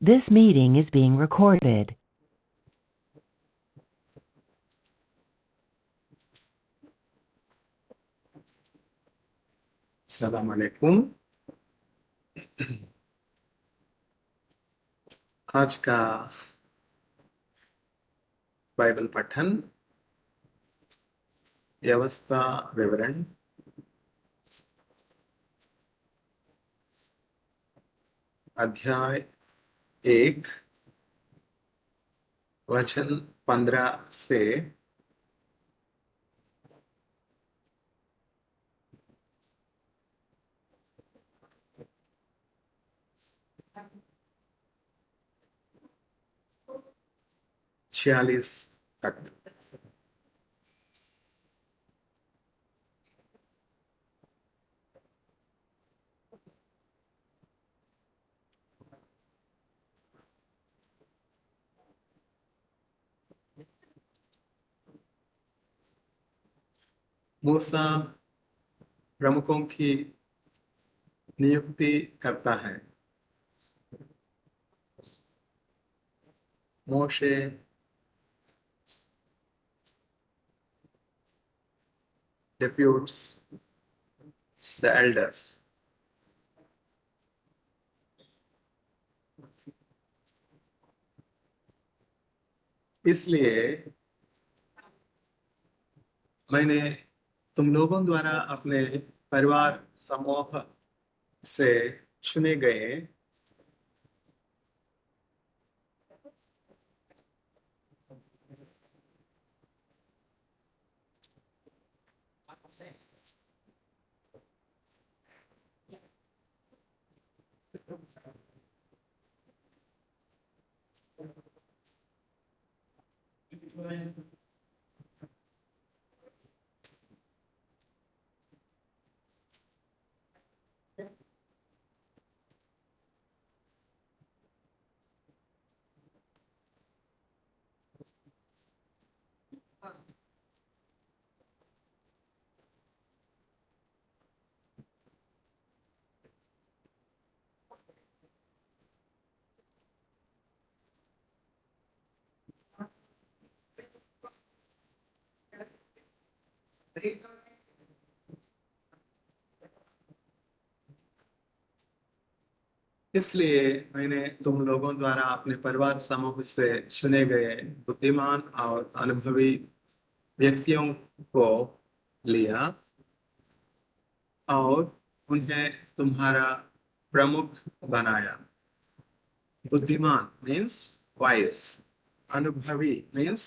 This meeting is being recorded. अस्सलाम वालेकुम। आज का बाइबल पठन व्यवस्था विवरण अध्याय 1 वचन 15 से 46 तक। मूसा प्रमुखों की नियुक्ति करता है। मोशे deputes the elders। इसलिए मैंने तुम लोगों द्वारा अपने परिवार समूह से चुने गए इसलिए मैंने तुम लोगों द्वारा अपने परिवार समूह से चुने गए बुद्धिमान और अनुभवी व्यक्तियों को लिया और उन्हें तुम्हारा प्रमुख बनाया। बुद्धिमान मीन्स वाइज, अनुभवी means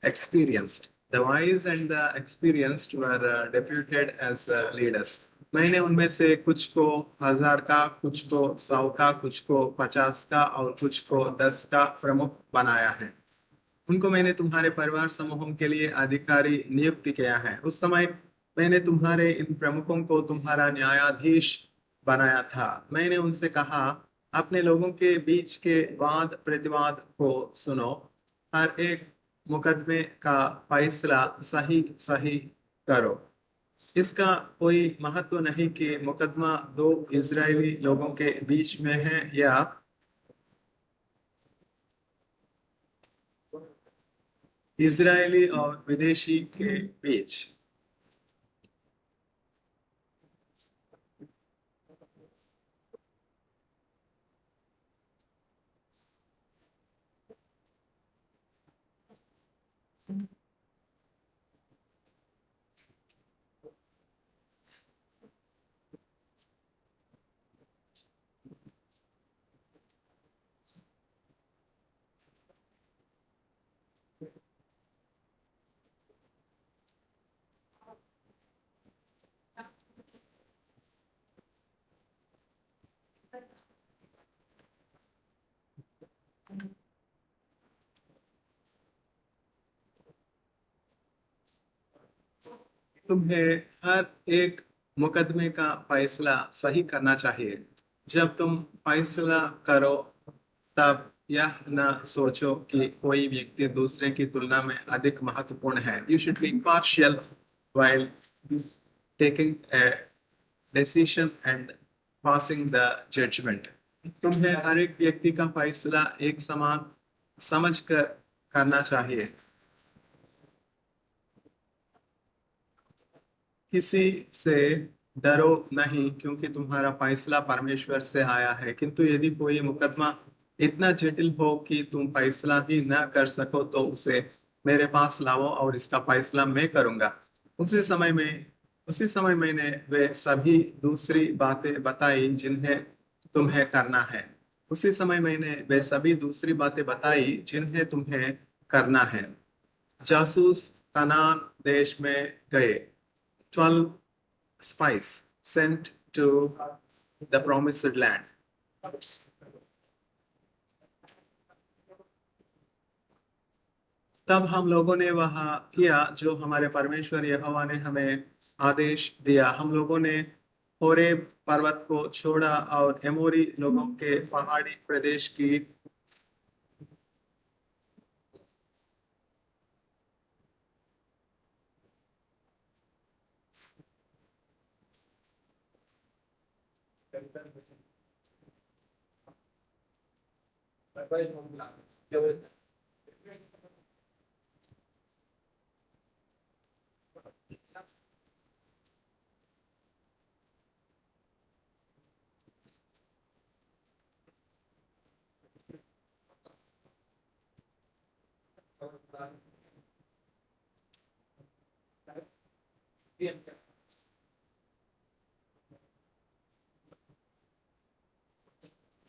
experienced. The wise and the experienced were deputed as leaders. मैंने उनमें से कुछ को 1000 का, कुछ को 100 का, कुछ को 50 का और कुछ को 10 का प्रमुख बनाया है। उनको मैंने तुम्हारे परिवार समूहों के लिए अधिकारी नियुक्त किया है। उस समय मैंने तुम्हारे इन प्रमुखों को तुम्हारा न्यायाधीश बनाया था। मैंने उनसे कहा, अपने लोगों के बीच के वाद प्रतिवाद को सुनो, हर एक मुकदमे का फैसला सही सही करो। इसका कोई महत्व नहीं कि मुकदमा दो इजरायली लोगों के बीच में है या इजरायली और विदेशी के बीच। तुम्हें हर एक मुकदमे का फैसला सही करना चाहिए। जब तुम फैसला करो तब यह न सोचो कि कोई व्यक्ति दूसरे की तुलना में अधिक महत्वपूर्ण है। You should be impartial while taking a decision and passing the judgment. तुम्हें हर एक व्यक्ति का फैसला एक समान समझकर करना चाहिए। किसी से डरो नहीं, क्योंकि तुम्हारा फैसला परमेश्वर से आया है। किंतु यदि कोई मुकदमा इतना जटिल हो कि तुम फैसला ही न कर सको, तो उसे मेरे पास लाओ और इसका फैसला मैं करूंगा। उसी समय में उसी समय मैंने वे सभी दूसरी बातें बताई जिन्हें तुम्हें करना है। उसी समय मैंने वे सभी दूसरी बातें बताई जिन्हें तुम्हें करना है। जासूस कनान देश में गए। 12 spies sent to the promised land. तब हम लोगों ने वह किया जो हमारे परमेश्वर यहोवा ने हमें आदेश दिया। हम लोगों ने होरेब पर्वत को छोड़ा और एमोरी लोगों के पहाड़ी प्रदेश की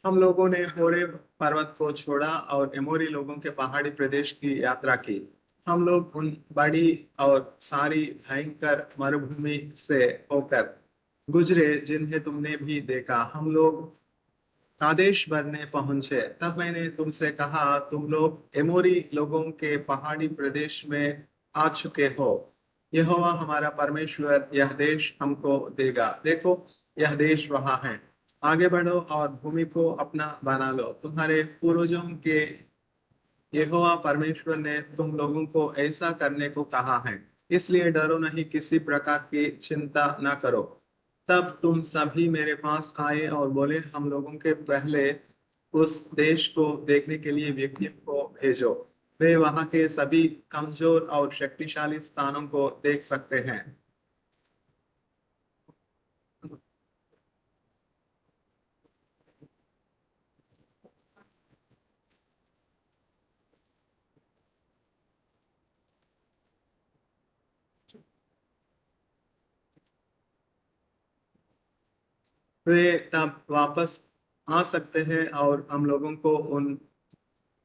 हम लोगों ने होरेब पर्वत को छोड़ा और एमोरी लोगों के पहाड़ी प्रदेश की यात्रा की। हम लोग उन बड़ी और सारी भयंकर मरुभूमि से होकर गुजरे जिन्हें तुमने भी देखा। हम लोग कादेश भरने पहुंचे। तब मैंने तुमसे कहा, तुम लोग एमोरी लोगों के पहाड़ी प्रदेश में आ चुके हो। यहोवा हमारा परमेश्वर यह देश हमको देगा। देखो, यह देश वहां है। आगे बढ़ो और भूमि को अपना बना लो। तुम्हारे पूर्वजों के यहोवा परमेश्वर ने तुम लोगों को ऐसा करने को कहा है। इसलिए डरो नहीं, किसी प्रकार की चिंता न करो। तब तुम सभी मेरे पास आए और बोले, हम लोगों के पहले उस देश को देखने के लिए व्यक्तियों को भेजो। वे वहां के सभी कमजोर और शक्तिशाली स्थानों को देख सकते हैं। वे तब वापस आ सकते हैं और हम लोगों को उन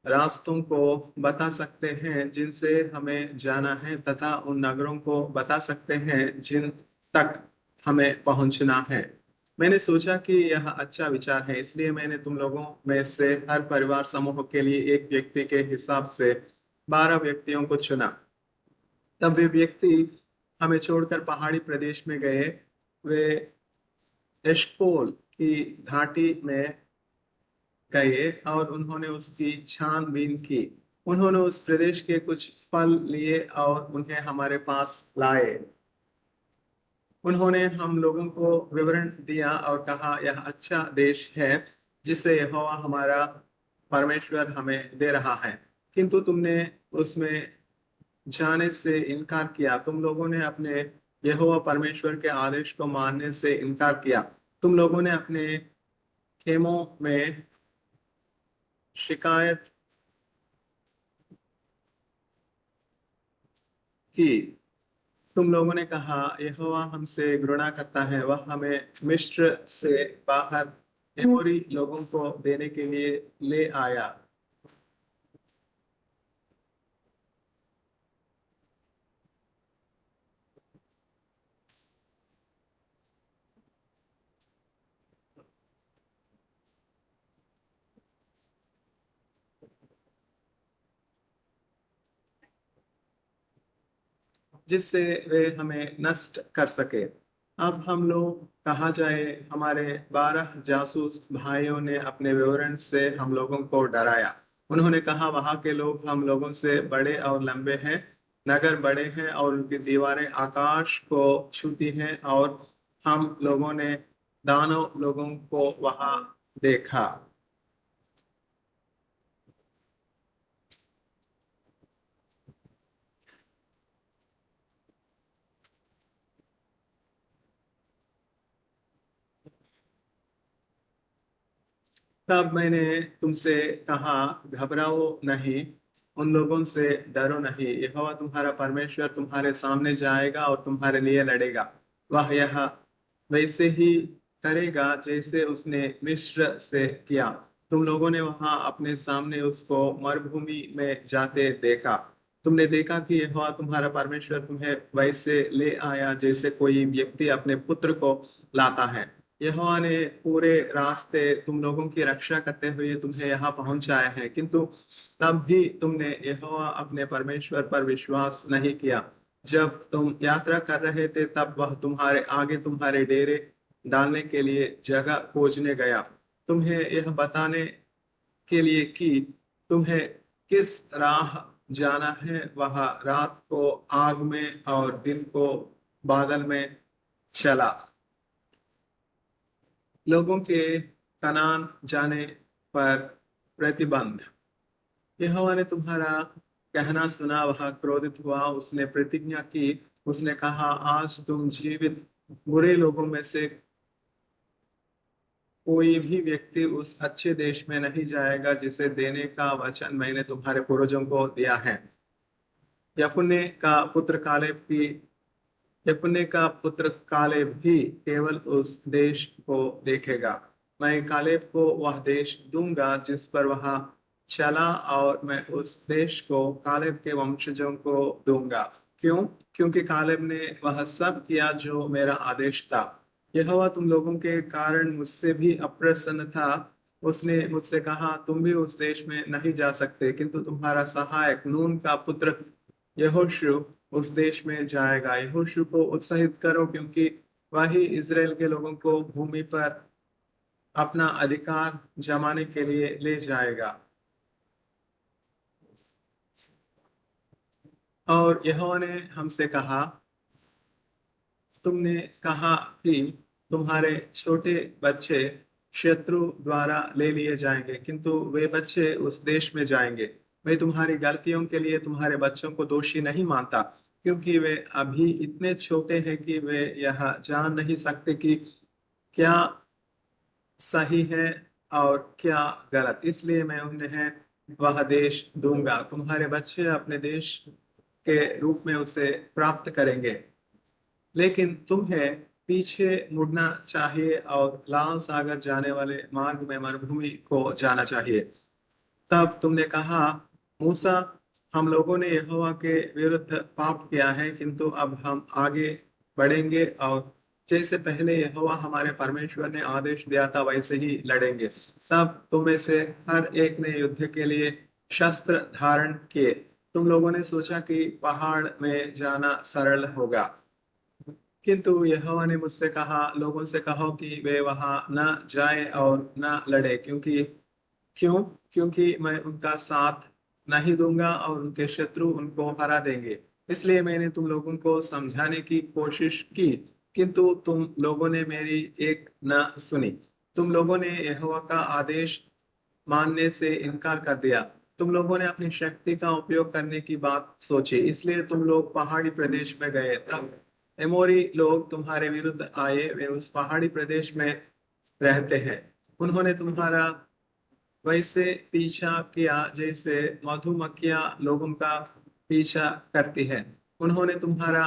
रास्तों को बता सकते हैं जिनसे हमें जाना है, तथा उन नगरों को बता सकते हैं जिन तक हमें पहुंचना है। मैंने सोचा कि यह अच्छा विचार है, इसलिए मैंने तुम लोगों में से हर परिवार समूह के लिए एक व्यक्ति के हिसाब से 12 व्यक्तियों को चुना। तब वे व्यक्ति हमें छोड़कर पहाड़ी प्रदेश में गए। वे एशकोल की घाटी में गए और उन्होंने उसकी छानबीन की। उन्होंने उस प्रदेश के कुछ फल लिए और उन्हें हमारे पास लाए। उन्होंने हम लोगों को विवरण दिया और कहा, यह अच्छा देश है जिसे यहोवा हमारा परमेश्वर हमें दे रहा है। किंतु तुमने उसमें जाने से इनकार किया। तुम लोगों ने अपने यहोवा परमेश्वर के आदेश को मानने से इनकार किया। तुम लोगों ने अपने खेमों में शिकायत की। तुम लोगों ने कहा, यहोवा हमसे घृणा करता है, वह हमें मिस्र से बाहर एमोरी लोगों को देने के लिए ले आया। जिससे वे हमें नष्ट कर सके। अब हम लोग कहा जाए, हमारे 12 जासूस भाइयों ने अपने विवरण से हम लोगों को डराया। उन्होंने कहा, वहां के लोग हम लोगों से बड़े और लंबे हैं। नगर बड़े हैं और उनकी दीवारें आकाश को छूती हैं, और हम लोगों ने दानव लोगों को वहां देखा। तब मैंने तुमसे कहा, घबराओ नहीं, उन लोगों से डरो नहीं। यहोवा तुम्हारा परमेश्वर तुम्हारे सामने जाएगा और तुम्हारे लिए लड़ेगा। वह यह वैसे ही करेगा जैसे उसने मिस्र से किया। तुम लोगों ने वहां अपने सामने उसको मरुभूमि में जाते देखा। तुमने देखा कि यहोवा तुम्हारा परमेश्वर तुम्हें वैसे ले आया जैसे कोई व्यक्ति अपने पुत्र को लाता है। यहोवा ने पूरे रास्ते तुम लोगों की रक्षा करते हुए तुम्हें यहाँ पहुंचाया है, किंतु तब भी तुमने यहोवा अपने परमेश्वर पर विश्वास नहीं किया। जब तुम यात्रा कर रहे थे तब वह तुम्हारे आगे तुम्हारे डेरे डालने के लिए जगह खोजने गया, तुम्हें यह बताने के लिए कि तुम्हें किस राह जाना है। वह रात को आग में और दिन को बादल में चला। लोगों के कनान जाने पर प्रतिबंध। यहोवा ने तुम्हारा कहना सुना, वह क्रोधित हुआ, उसने प्रतिज्ञा की। उसने कहा, आज तुम जीवित बुरे लोगों में से कोई भी व्यक्ति उस अच्छे देश में नहीं जाएगा जिसे देने का वचन मैंने तुम्हारे पूर्वजों को दिया है। यपुन्ने का पुत्र कालेब की यपुन्ने का पुत्र कालेब भी केवल उस देश को देखेगा। मैं कालेब को वह देश दूंगा जिस पर वह चला, और मैं उस देश को कालेब के वंशजों को दूंगा। क्यों? क्योंकि कालेब ने वह सब किया जो मेरा आदेश था। यहोवा तुम लोगों के कारण मुझसे भी अप्रसन्न था। उसने मुझसे कहा, तुम भी उस देश में नहीं जा सकते, किंतु तुम्हारा सहायक नून का पुत्र यहोशू उस देश में जाएगा। यहोशू को उत्साहित करो, क्योंकि वही इजराइल के लोगों को भूमि पर अपना अधिकार जमाने के लिए ले जाएगा। और यहोवा ने हमसे कहा, तुमने कहा कि तुम्हारे छोटे बच्चे शत्रु द्वारा ले लिए जाएंगे, किंतु वे बच्चे उस देश में जाएंगे। मैं तुम्हारी गलतियों के लिए तुम्हारे बच्चों को दोषी नहीं मानता, क्योंकि वे अभी इतने छोटे हैं कि वे यह जान नहीं सकते कि क्या सही है और क्या गलत। इसलिए मैं उन्हें वह देश दूंगा। तुम्हारे बच्चे अपने देश के रूप में उसे प्राप्त करेंगे, लेकिन तुम्हें पीछे मुड़ना चाहिए और लाल सागर जाने वाले मार्ग में मरुभूमि को जाना चाहिए। तब तुमने कहा, मूसा, हम लोगों ने यहोवा के विरुद्ध पाप किया है, किंतु अब हम आगे बढ़ेंगे और जैसे पहले यहोवा हमारे परमेश्वर ने आदेश दिया था वैसे ही लड़ेंगे। तब तुम में से हर एक ने युद्ध के लिए शस्त्र धारण किए। तुम लोगों ने सोचा कि पहाड़ में जाना सरल होगा, किंतु यहोवा ने मुझसे कहा, लोगों से कहो कि वे वहां न जाएं और न लड़े। क्यों? क्योंकि मैं उनका साथ नहीं दूंगा और उनके शत्रु उनको हरा देंगे। इसलिए मैंने तुम लोगों को समझाने की कोशिश की, किंतु तुम लोगों ने मेरी एक न सुनी। तुम लोगों ने यहोवा का आदेश मानने से इनकार कर दिया। तुम लोगों ने अपनी शक्ति का उपयोग करने की बात सोची, इसलिए तुम लोग पहाड़ी प्रदेश में गए। तब एमोरी लोग तुम्हारे विरुद्ध आए, वे उस पहाड़ी प्रदेश में रहते हैं। उन्होंने तुम्हारा वैसे पीछा किया जैसे मधुमक्खियां लोगों का पीछा करती है। उन्होंने तुम्हारा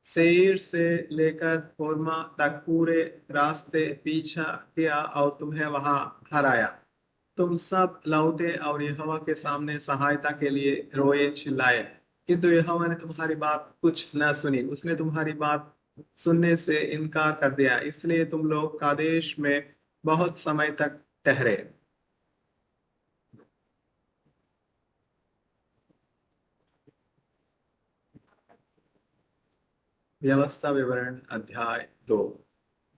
सेईर से लेकर होर्मा तक पूरे रास्ते पीछा किया और तुम्हें वहां हराया। तुम सब लौटे और यहोवा के सामने सहायता के लिए रोए चिल्लाए, किंतु यहोवा ने तुम्हारी बात कुछ न सुनी। उसने तुम्हारी बात सुनने से इनकार कर दिया। इसलिए तुम लोग कादेश में बहुत समय तक ठहरे। व्यवस्था विवरण अध्याय 2।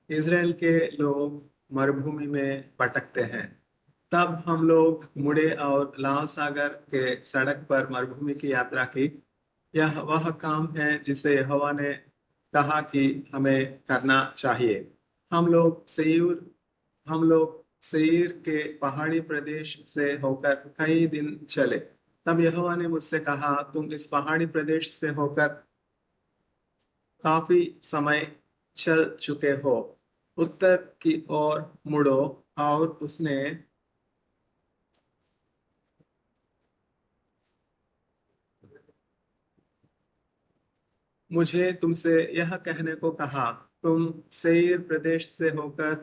इसराइल के लोग मरुभूमि में भटकते हैं। तब हम लोग मुड़े और लाल सागर के सड़क पर मरुभूमि की यात्रा की। यह वह काम है जिसे यहोवा ने कहा कि हमें करना चाहिए। हम लोग सेईर हम लोग सेईर के पहाड़ी प्रदेश से होकर कई दिन चले। तब यहोवा ने मुझसे कहा, तुम इस पहाड़ी प्रदेश से होकर काफी समय चल चुके हो, उत्तर की ओर मुड़ो। और उसने मुझे तुमसे यह कहने को कहा, तुम सेईर प्रदेश से होकर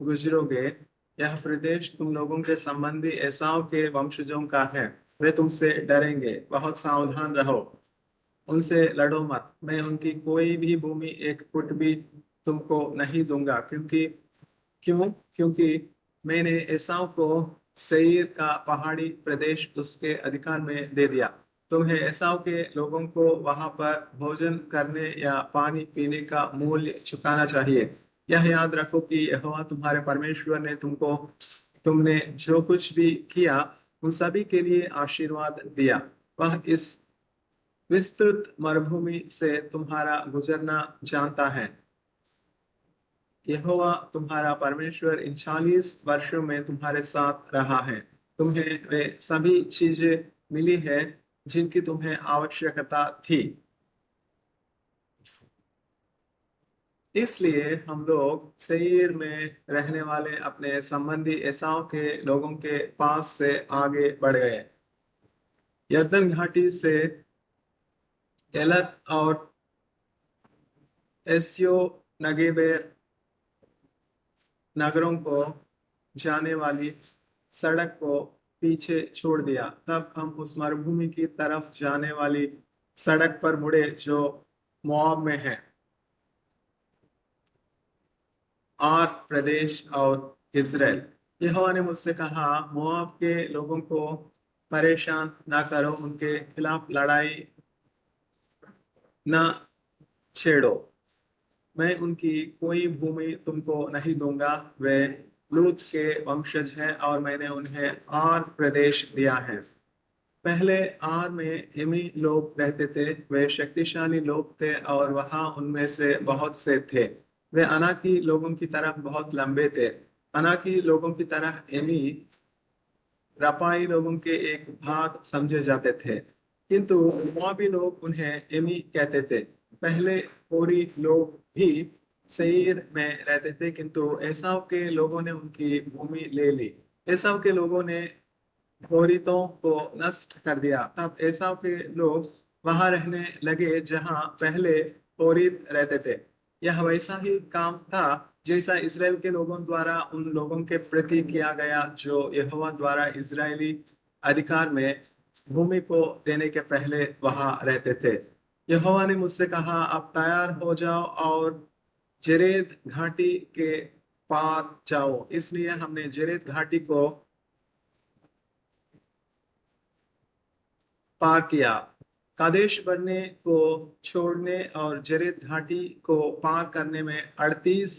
गुजरोगे। यह प्रदेश तुम लोगों के संबंधी एसाव के वंशजों का है। वे तुमसे डरेंगे, बहुत सावधान रहो, उनसे लड़ो मत। मैं उनकी कोई भी भूमि एक फुट भी तुमको नहीं दूंगा, क्योंकि मैंने एसाव को सेईर का पहाड़ी प्रदेश उसके अधिकार में दे दिया। तुम्हें एसाव के लोगों को वहां पर भोजन करने या पानी पीने का मूल्य चुकाना चाहिए। यह याद रखो कि यहोवा तुम्हारे परमेश्वर ने तुमने जो कुछ भी किया उन सभी के लिए आशीर्वाद दिया। वह इस विस्तृत मरुभूमि से तुम्हारा गुजरना जानता है। यहोवा तुम्हारा परमेश्वर इन 40 वर्षों में तुम्हारे साथ रहा है। तुम्हें वे सभी चीजें मिली है जिनकी तुम्हें आवश्यकता थी। इसलिए हम लोग सेईर में रहने वाले अपने संबंधी एसाव के लोगों के पास से आगे बढ़ गए। यरदन घाटी से एलत और एस्यो नगेबेर नगरों को जाने वाली सड़क को पीछे छोड़ दिया। तब हम उस मरुभूमि की तरफ जाने वाली सड़क पर मुड़े जो मोआब में है, आर प्रदेश और इज़राइल। यहोवा ने मुझसे कहा, मोआब के लोगों को परेशान ना करो, उनके खिलाफ लड़ाई ना छेड़ो। मैं उनकी कोई भूमि तुमको नहीं दूंगा। वे लूत के वंशज हैं और मैंने उन्हें आर प्रदेश दिया है। पहले आर में एमी लोग रहते थे। वे शक्तिशाली लोग थे और वहां उनमें से बहुत से थे। वे अनाकी लोगों की तरह बहुत लंबे थे। अनाकी लोगों की तरह एमी रपाई लोगों के एक भाग समझे जाते थे, किंतु मोआबी लोग उन्हें एमी कहते थे। पहले होरी लोग भी सेईर में रहते थे, किंतु एसाव के लोगों ने उनकी भूमि ले ली। एसाव के लोगों ने होरीतों को नष्ट कर दिया। तब एसाव के लोग वहां रहने लगे जहां पहले होरीत रहते थे। यह वैसा ही काम था जैसा इज़राइल के लोगों द्वारा उन लोगों के प्रति किया गया जो यहोवा द्वारा इज़राइली अधिकार में भूमि को देने के पहले वहां रहते थे। यहोवा ने मुझसे कहा, अब तैयार हो जाओ और जेरेद घाटी के पार जाओ। इसलिए हमने जेरेद घाटी को पार किया। कादेश बरने को छोड़ने और जेरेद घाटी को पार करने में 38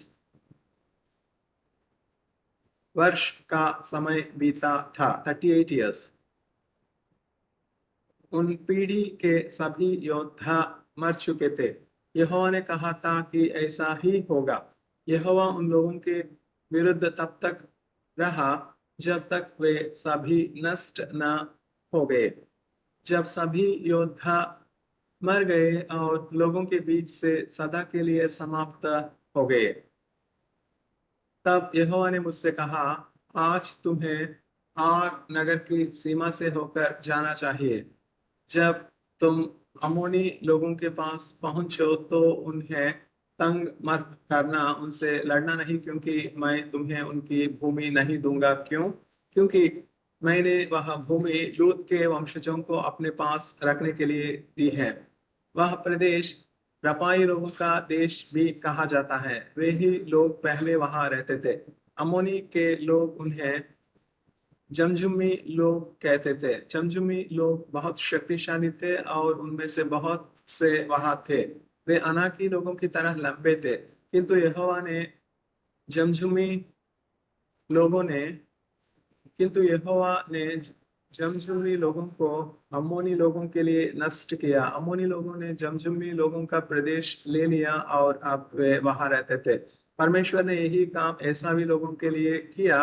वर्ष का समय बीता था, 38 ईयर्स। उन पीढ़ी के सभी योद्धा मर चुके थे। यहोवा ने कहा था कि ऐसा ही होगा। यहोवा उन लोगों के विरुद्ध तब तक रहा जब तक वे सभी नष्ट न हो गए। जब सभी योद्धा मर गए और लोगों के बीच से सदा के लिए समाप्त हो गए, तब यहोवा ने मुझसे कहा, आज तुम्हें आर नगर की सीमा से होकर जाना चाहिए। जब तुम अम्मोनी लोगों के पास पहुंचो तो उन्हें तंग मत करना, उनसे लड़ना नहीं, क्योंकि मैं तुम्हें उनकी भूमि नहीं दूंगा। क्योंकि मैंने वह भूमि लूत के वंशजों को अपने पास रखने के लिए दी है। वह प्रदेश रपाई लोगों का देश भी कहा जाता है। वे ही लोग पहले वहां रहते थे। अम्मोनी के लोग उन्हें जमजुमी लोग कहते थे। जमजुमी लोग बहुत शक्तिशाली थे और उनमें से बहुत से वहां थे। वे अनाकी लोगों की तरह लंबे थे, किंतु यहोवा ने जमजुमी लोगों ने किंतु यहोवा ने जमजुमी लोगों को अम्मोनी लोगों के लिए नष्ट किया। अम्मोनी लोगों ने जमजुमी लोगों का प्रदेश ले लिया और अब वे वहां रहते थे। परमेश्वर ने यही काम ऐसा भी लोगों के लिए किया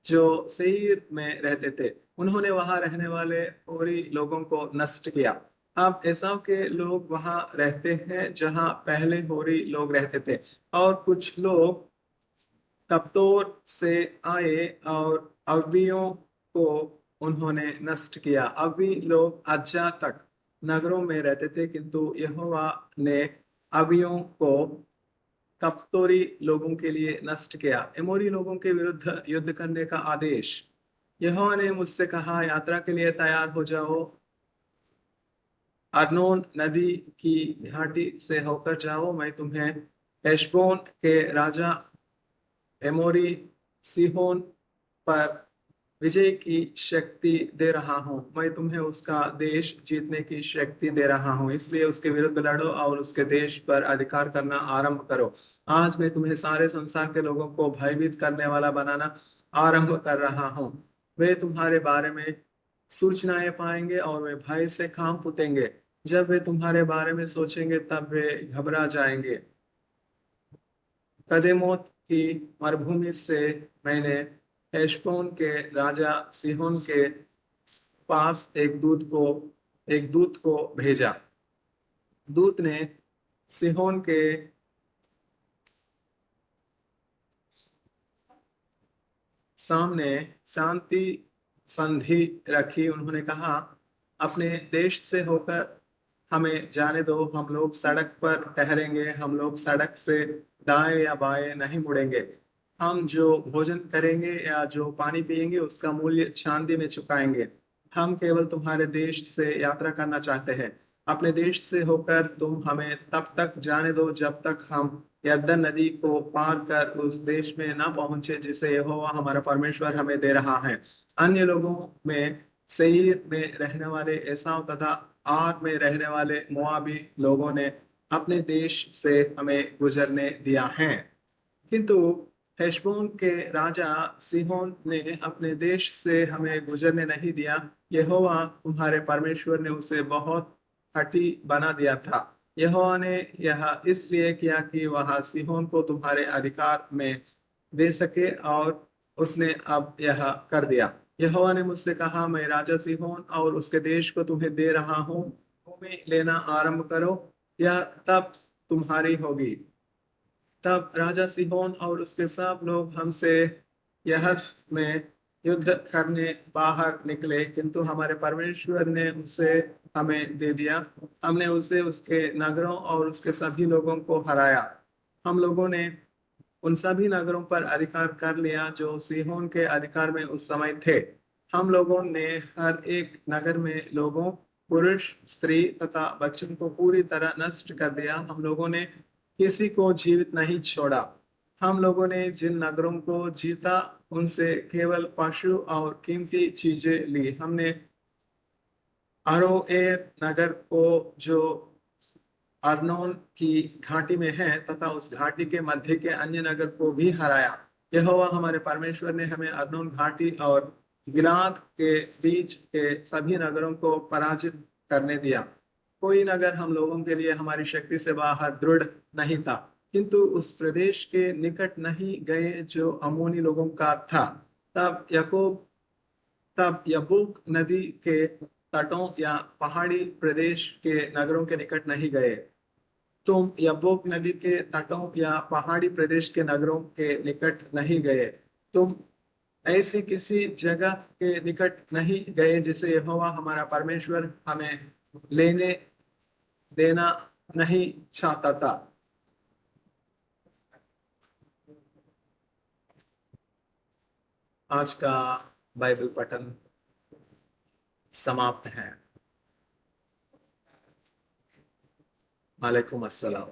जो सेईर में रहते थे। उन्होंने वहां रहने वाले होरी लोगों को नष्ट किया। अब एसाव के लोग वहां रहते हैं जहां पहले होरी लोग रहते थे, और कुछ लोग कप्तोर से आए और अव्वियों को उन्होंने नष्ट किया। अव्वी लोग अज्जा तक नगरों में रहते थे, किंतु यहोवा ने अव्वियों को कप्तोरी लोगों के लिए नष्ट किया। एमोरी लोगों के विरुद्ध युद्ध करने का आदेश। यहोवा ने मुझसे कहा, यात्रा के लिए तैयार हो जाओ, अर्नोन नदी की घाटी से होकर जाओ। मैं तुम्हें हेशबोन के राजा एमोरी सीहोन पर विजय की शक्ति दे रहा हूँ। मैं तुम्हें उसका देश जीतने की शक्ति दे रहा हूँ, इसलिए उसके विरुद्ध लड़ो और उसके देश पर अधिकार करना आरंभ करो। आज मैं तुम्हें सारे संसार के लोगों को भयभीत करने वाला बनाना आरंभ कर रहा हूँ। वे तुम्हारे बारे में सूचनाएं पाएंगे और वे भय से कांप उठेंगे। जब वे तुम्हारे बारे में सोचेंगे तब वे घबरा जाएंगे। कदेमोत की मरुभूमि से मैंने हेशबोन के राजा सीहोन के पास एक दूत को भेजा। दूत ने सीहोन के सामने शांति संधि रखी। उन्होंने कहा, अपने देश से होकर हमें जाने दो। हम लोग सड़क पर ठहरेंगे, हम लोग सड़क से दाएं या बाएं नहीं मुड़ेंगे। हम जो भोजन करेंगे या जो पानी पिएंगे उसका मूल्य चांदी में चुकाएंगे। हम केवल तुम्हारे देश से यात्रा करना चाहते हैं। अपने देश से होकर तुम हमें तब तक जाने दो जब तक हम यरदन नदी को पार कर उस देश में न पहुंचे जिसे यहोवा हमारा परमेश्वर हमें दे रहा है। अन्य लोगों में सेईर में रहने वाले एसाव तथा आग में रहने वाले मोआबी लोगों ने अपने देश से हमें गुजरने दिया है, किंतु हेशबोन के राजा सीहोन ने अपने देश से हमें गुजरने नहीं दिया। यहोवा तुम्हारे परमेश्वर ने उसे बहुत हठी बना दिया था। यहोवा ने यह इसलिए किया कि वह सीहोन को तुम्हारे अधिकार में दे सके, और उसने अब यह कर दिया। यहोवा ने मुझसे कहा, मैं राजा सीहोन और उसके देश को तुम्हें दे रहा हूँ। भूमि लेना आरंभ करो, यह तब तुम्हारी होगी। तब राजा सीहोन और उसके सब लोग हमसे यहस में युद्ध करने बाहर निकले, किंतु हमारे परमेश्वर ने उसे हमें दे दिया। हमने उसे, उसके नगरों और उसके सभी लोगों को हराया। हम लोगों ने उन सभी नगरों पर अधिकार कर लिया जो सीहोन के अधिकार में उस समय थे। हम लोगों ने हर एक नगर में लोगों, पुरुष, स्त्री तथा बच्चों को पूरी तरह नष्ट कर दिया। हम लोगों ने किसी को जीवित नहीं छोड़ा। हम लोगों ने जिन नगरों को जीता उनसे केवल पशु और कीमती चीजें ली। हमने अरोएर नगर को जो अर्नोन की घाटी में है तथा उस घाटी के मध्य के अन्य नगर को भी हराया। यहोवा हमारे परमेश्वर ने हमें अर्नोन घाटी और गिलाद के बीच के सभी नगरों को पराजित करने दिया। कोई नगर हम लोगों के लिए हमारी शक्ति से बाहर दृढ़ नहीं था, किंतु उस प्रदेश के निकट नहीं गए जो अमोनी लोगों का था। तब यबूक नदी के तटों या पहाड़ी प्रदेश के नगरों के निकट नहीं गए। तुम यब्बोक नदी के तटों या पहाड़ी प्रदेश के नगरों के निकट नहीं गए। तुम ऐसी किसी जगह के निकट नहीं गए जिसे यहोवा हमारा परमेश्वर हमें लेने देना नहीं चाहता था। आज का बाइबल पठन समाप्त है। वालेकुम अस्सलाम।